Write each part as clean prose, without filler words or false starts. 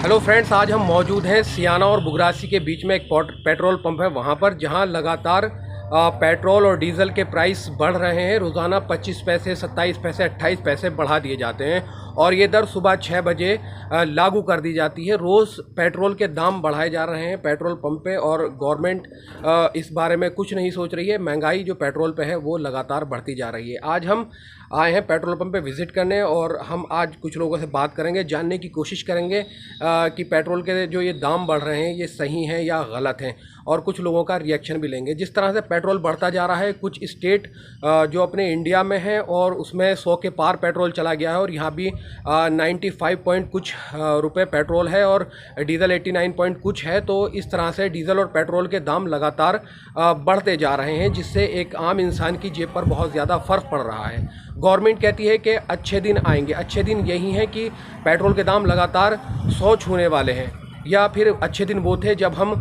Hello friends, आज हम मौजूद हैं सियाना और बुगरासी के बीच में एक पेट्रोल पंप है वहाँ पर, जहाँ लगातार पेट्रोल और डीज़ल के प्राइस बढ़ रहे हैं। रोज़ाना 25 पैसे, 27 पैसे, 28 पैसे बढ़ा दिए जाते हैं और ये दर सुबह 6 बजे लागू कर दी जाती है। रोज़ पेट्रोल के दाम बढ़ाए जा रहे हैं पेट्रोल पंप पे और गवर्नमेंट इस बारे में कुछ नहीं सोच रही है। महंगाई जो पेट्रोल पे है वो लगातार बढ़ती जा रही है। आज हम आए हैं पेट्रोल पंप पे विज़िट करने और हम आज कुछ लोगों से बात करेंगे, जानने की कोशिश करेंगे कि पेट्रोल के जो ये दाम बढ़ रहे हैं ये सही हैं या गलत हैं, और कुछ लोगों का रिएक्शन भी लेंगे। जिस तरह से पेट्रोल बढ़ता जा रहा है, कुछ स्टेट जो अपने इंडिया में है और उसमें 100 के पार पेट्रोल चला गया है और यहाँ भी 95 पॉइंट कुछ रुपए पेट्रोल है और डीज़ल 89 पॉइंट कुछ है। तो इस तरह से डीज़ल और पेट्रोल के दाम लगातार बढ़ते जा रहे हैं, जिससे एक आम इंसान की जेब पर बहुत ज़्यादा फ़र्क पड़ रहा है। गवर्नमेंट कहती है कि अच्छे दिन आएंगे। अच्छे दिन यही हैं कि पेट्रोल के दाम लगातार 100 छूने वाले हैं, या फिर अच्छे दिन वो थे जब हम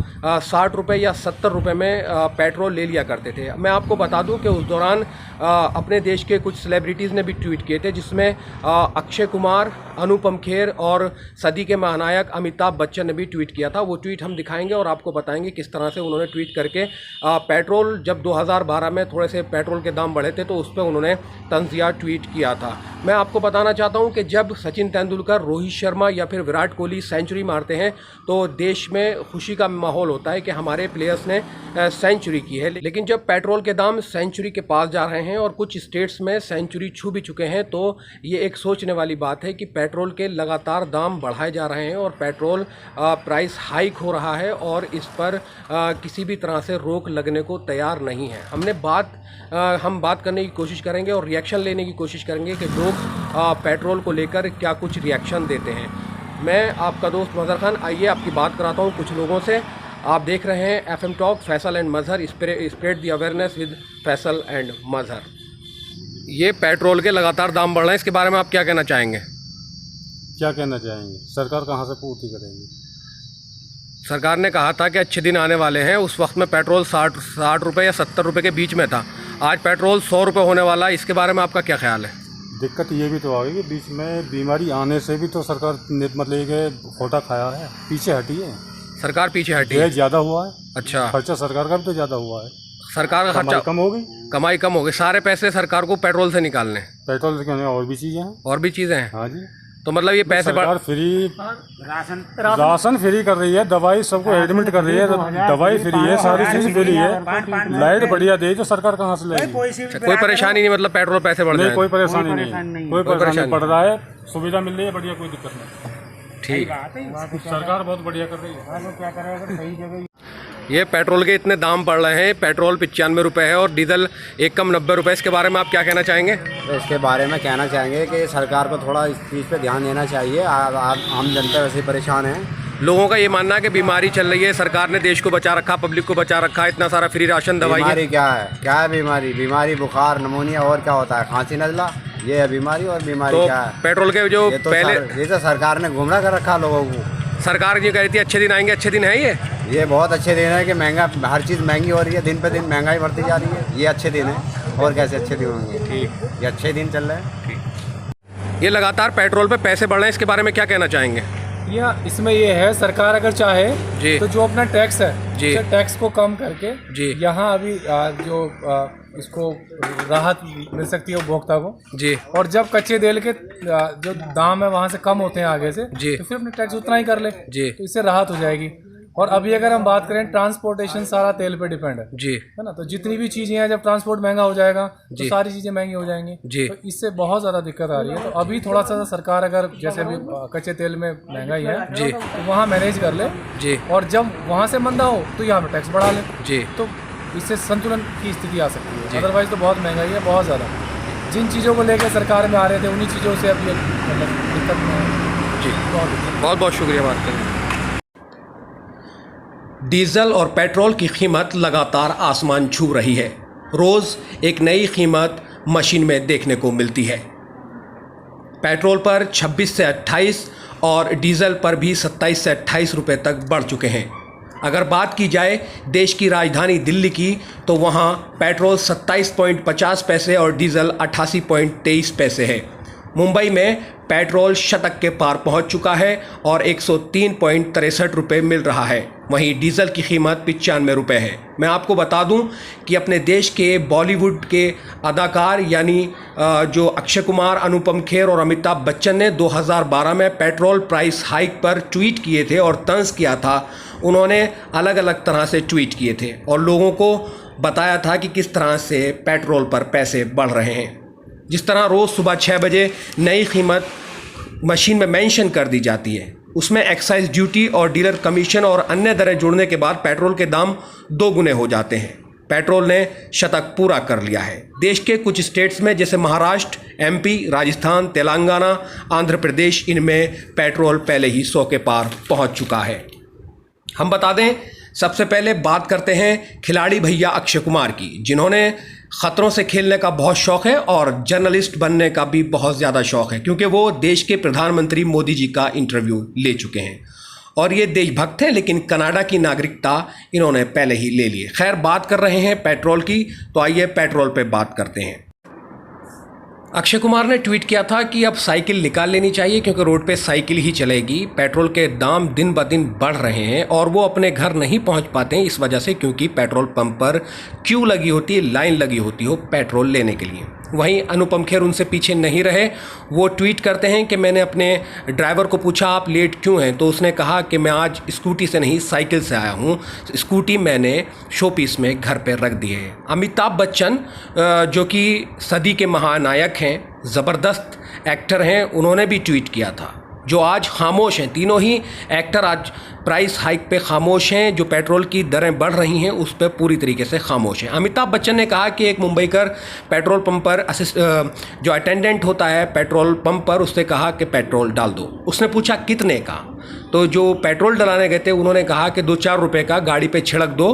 60 रुपये या 70 रुपये में पेट्रोल ले लिया करते थे। मैं आपको बता दूं कि उस दौरान अपने देश के कुछ सेलिब्रिटीज़ ने भी ट्वीट किए थे, जिसमें अक्षय कुमार, अनुपम खेर और सदी के महानायक अमिताभ बच्चन ने भी ट्वीट किया था। वो ट्वीट हम दिखाएंगे और आपको बताएंगे किस तरह से उन्होंने ट्वीट करके पेट्रोल, जब 2012 में थोड़े से पेट्रोल के दाम बढ़े थे तो उस पर उन्होंने तंज़िया ट्वीट किया था। मैं आपको बताना चाहता हूं कि जब सचिन तेंदुलकर, रोहित शर्मा या फिर विराट कोहली सेंचुरी मारते हैं तो देश में खुशी का माहौल होता है कि हमारे प्लेयर्स ने सेंचुरी की है। लेकिन जब पेट्रोल के दाम सेंचुरी के पास जा रहे हैं और कुछ स्टेट्स में सेंचुरी छू भी चुके हैं, तो ये एक सोचने वाली बात है कि पेट्रोल के लगातार दाम बढ़ाए जा रहे हैं और पेट्रोल प्राइस हाइक हो रहा है और इस पर किसी भी तरह से रोक लगने को तैयार नहीं है। हम बात करने की कोशिश करेंगे और रिएक्शन लेने की कोशिश करेंगे कि लोग पेट्रोल को लेकर क्या कुछ रिएक्शन देते हैं। मैं आपका दोस्त मज़हर खान, आइए आपकी बात कराता हूँ कुछ लोगों से। आप देख रहे हैं FM talk, Faisal and Mazhar, spread the awareness with Faisal and Mazhar. ये पेट्रोल के लगातार दाम बढ़ रहे हैं, इसके बारे में आप क्या कहना चाहेंगे? क्या कहना चाहेंगे? सरकार कहाँ से पूर्ति करेगी? सरकार ने कहा था कि अच्छे दिन आने वाले हैं। उस वक्त में पेट्रोल 60 रुपये या 70 रुपये के बीच में था। आज पेट्रोल 100 रुपये होने वाला है। इसके बारे में आपका क्या ख्याल है? दिक्कत ये भी तो आ गई कि बीच में बीमारी आने से भी तो सरकार मतलब कि खोटा खाया है, पीछे हटी है। सरकार पीछे हटी है, ज़्यादा हुआ है। अच्छा, खर्चा सरकार का भी तो ज़्यादा हुआ है। सरकार का खर्चा कम हो गई, कमाई कम हो गई। सारे पैसे सरकार को पेट्रोल से निकालने, पेट्रोल से और भी चीज़ें हैं, और भी चीज़ें हैं। हाँ जी, तो मतलब ये पैसे सरकार फ्री राशन फ्री कर रही है, दवाई सबको एडमिट कर रही है, दवाई फ्री है, सारी चीज फ्री है, लाइट बढ़िया दे, तो सरकार कहाँ से लेगी? कोई परेशानी नहीं, मतलब पेट्रोल पैसे बढ़ जाए? कोई परेशानी नहीं, कोई परेशानी पड़ रहा है, सुविधा मिल रही है बढ़िया, कोई दिक्कत नहीं। ठीक, सरकार बहुत बढ़िया कर रही है। क्या करेगा सही जगह। ये पेट्रोल के इतने दाम बढ़ रहे हैं, पेट्रोल 95 रुपये है और डीजल एक कम 90 रुपये। इसके बारे में आप क्या कहना चाहेंगे? तो इसके बारे में कहना चाहेंगे कि सरकार को थोड़ा इस चीज़ पे ध्यान देना चाहिए। आम जनता वैसे परेशान है। लोगों का ये मानना है कि बीमारी चल रही है, सरकार ने देश को बचा रखा, पब्लिक को बचा रखा, इतना सारा फ्री राशन, दवाई। बीमारी क्या है बीमारी बुखार, नमूनिया, और क्या होता है, खांसी, नज़ला, ये है बीमारी। और बीमारी तो क्या है? पेट्रोल के जो ये तो सरकार ने गुमराह कर रखा लोगों को। सरकार ये कह रही थी अच्छे दिन आएंगे, अच्छे दिन है ये बहुत अच्छे दिन है कि महंगा, हर चीज़ महंगी हो रही है, दिन पे दिन महंगाई बढ़ती जा रही है। ये अच्छे दिन है, और कैसे अच्छे दिन होंगे? ठीक, ये अच्छे दिन चल रहे हैं। ये लगातार पेट्रोल पे पैसे बढ़ रहे हैं, इसके बारे में क्या कहना चाहेंगे? या इसमें ये है, सरकार अगर चाहे जी तो जो अपना टैक्स है जी, टैक्स को कम करके जी, यहाँ अभी जो इसको राहत मिल सकती है उपभोक्ता को जी। और जब कच्चे तेल के जो दाम है वहाँ से कम होते हैं आगे से जी, तो फिर अपने टैक्स उतना ही कर ले जी, तो इससे राहत हो जाएगी। और अभी अगर हम बात करें, ट्रांसपोर्टेशन सारा तेल पे डिपेंड है जी, है ना। तो जितनी भी चीज़ें हैं, जब ट्रांसपोर्ट महंगा हो जाएगा तो सारी चीज़ें महंगी हो जाएंगी जी। तो इससे बहुत ज़्यादा दिक्कत आ रही है। तो अभी थोड़ा सा सरकार अगर जैसे अभी कच्चे तेल में महंगाई है जी, तो वहाँ मैनेज कर ले जी, और जब वहाँ से मंदा हो तो यहाँ पे टैक्स बढ़ा ले जी, तो इससे संतुलन की स्थिति आ सकती है। अदरवाइज तो बहुत महंगाई है, बहुत ज़्यादा। जिन चीज़ों को लेकर सरकार में आ रहे थे उन्हीं चीज़ों से अभी दिक्कत नहीं है जी। बहुत बहुत शुक्रिया बात करने। डीजल और पेट्रोल की कीमत लगातार आसमान छू रही है। रोज़ एक नई कीमत मशीन में देखने को मिलती है। पेट्रोल पर 26 से 28 और डीजल पर भी 27 से 28 रुपये तक बढ़ चुके हैं। अगर बात की जाए देश की राजधानी दिल्ली की, तो वहाँ पेट्रोल 27.50 पैसे और डीजल 88.23 पैसे है। मुंबई में पेट्रोल शतक के पार पहुंच चुका है और 103.63 रुपये मिल रहा है। वहीं डीजल की कीमत 95 रुपये है। मैं आपको बता दूं कि अपने देश के बॉलीवुड के अदाकार यानी जो अक्षय कुमार, अनुपम खेर और अमिताभ बच्चन ने 2012 में पेट्रोल प्राइस हाइक पर ट्वीट किए थे और तंज किया था। उन्होंने अलग अलग तरह से ट्वीट किए थे और लोगों को बताया था कि किस तरह से पेट्रोल पर पैसे बढ़ रहे हैं। जिस तरह रोज़ सुबह 6 बजे नई कीमत मशीन में मेंशन कर दी जाती है, उसमें एक्साइज ड्यूटी और डीलर कमीशन और अन्य दरें जुड़ने के बाद पेट्रोल के दाम 2 गुने हो जाते हैं। पेट्रोल ने शतक पूरा कर लिया है। देश के कुछ स्टेट्स में जैसे महाराष्ट्र, एमपी, राजस्थान, तेलंगाना, आंध्र प्रदेश, इनमें पेट्रोल पहले ही 100 के पार पहुंच चुका है। हम बता दें, सबसे पहले बात करते हैं खिलाड़ी भैया अक्षय कुमार की, जिन्होंने ख़तरों से खेलने का बहुत शौक़ है और जर्नलिस्ट बनने का भी बहुत ज़्यादा शौक़ है, क्योंकि वो देश के प्रधानमंत्री मोदी जी का इंटरव्यू ले चुके हैं और ये देशभक्त हैं, लेकिन कनाडा की नागरिकता इन्होंने पहले ही ले ली है। खैर, बात कर रहे हैं पेट्रोल की, तो आइए पेट्रोल पे बात करते हैं। अक्षय कुमार ने ट्वीट किया था कि अब साइकिल निकाल लेनी चाहिए क्योंकि रोड पे साइकिल ही चलेगी। पेट्रोल के दाम दिन ब दिन बढ़ रहे हैं और वो अपने घर नहीं पहुंच पाते हैं इस वजह से, क्योंकि पेट्रोल पंप पर क्यू लगी होती है, लाइन लगी होती हो पेट्रोल लेने के लिए। वहीं अनुपम खेर उनसे पीछे नहीं रहे। वो ट्वीट करते हैं कि मैंने अपने ड्राइवर को पूछा आप लेट क्यों हैं, तो उसने कहा कि मैं आज स्कूटी से नहीं साइकिल से आया हूँ, स्कूटी मैंने शोपीस में घर पर रख दी है। अमिताभ बच्चन जो कि सदी के महानायक हैं, ज़बरदस्त एक्टर हैं, उन्होंने भी ट्वीट किया था, जो आज खामोश हैं। तीनों ही एक्टर आज प्राइस हाइक पे खामोश हैं। जो पेट्रोल की दरें बढ़ रही हैं उस पर पूरी तरीके से खामोश हैं। अमिताभ बच्चन ने कहा कि एक मुंबईकर पेट्रोल पंप पर जो अटेंडेंट होता है पेट्रोल पंप पर, उससे कहा कि पेट्रोल डाल दो। उसने पूछा कितने का, तो जो पेट्रोल डलाने गए थे उन्होंने कहा कि 2-4 रुपये का गाड़ी पे छिड़क दो,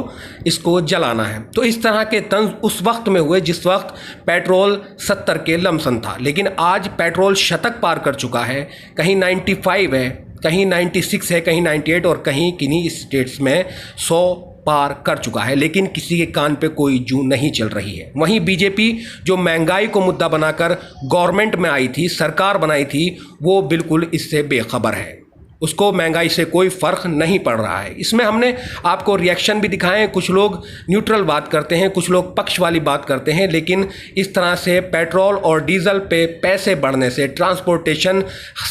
इसको जलाना है। तो इस तरह के तंज उस वक्त में हुए जिस वक्त पेट्रोल 70 के लमसम था, लेकिन आज पेट्रोल शतक पार कर चुका है। कहीं 95 है, कहीं 96 है, कहीं 98 और कहीं किन्हीं स्टेट्स में 100 पार कर चुका है, लेकिन किसी के कान पे कोई जू नहीं चल रही है। वहीं बीजेपी जो महंगाई को मुद्दा बनाकर गवर्नमेंट में आई थी, सरकार बनाई थी, वो बिल्कुल इससे बेखबर है। उसको महंगाई से कोई फ़र्क नहीं पड़ रहा है। इसमें हमने आपको रिएक्शन भी दिखाए हैं। कुछ लोग न्यूट्रल बात करते हैं, कुछ लोग पक्ष वाली बात करते हैं, लेकिन इस तरह से पेट्रोल और डीजल पे पैसे बढ़ने से ट्रांसपोर्टेशन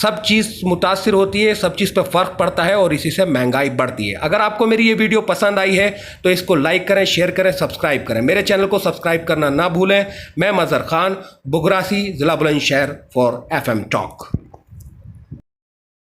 सब चीज़ मुतासिर होती है, सब चीज़ पे फ़र्क पड़ता है और इसी से महंगाई बढ़ती है। अगर आपको मेरी ये वीडियो पसंद आई है तो इसको लाइक करें, शेयर करें, सब्सक्राइब करें। मेरे चैनल को सब्सक्राइब करना ना भूलें। मैं मज़हर खान, बुगरासी, ज़िला बुलंदशहर फॉर FM टॉक।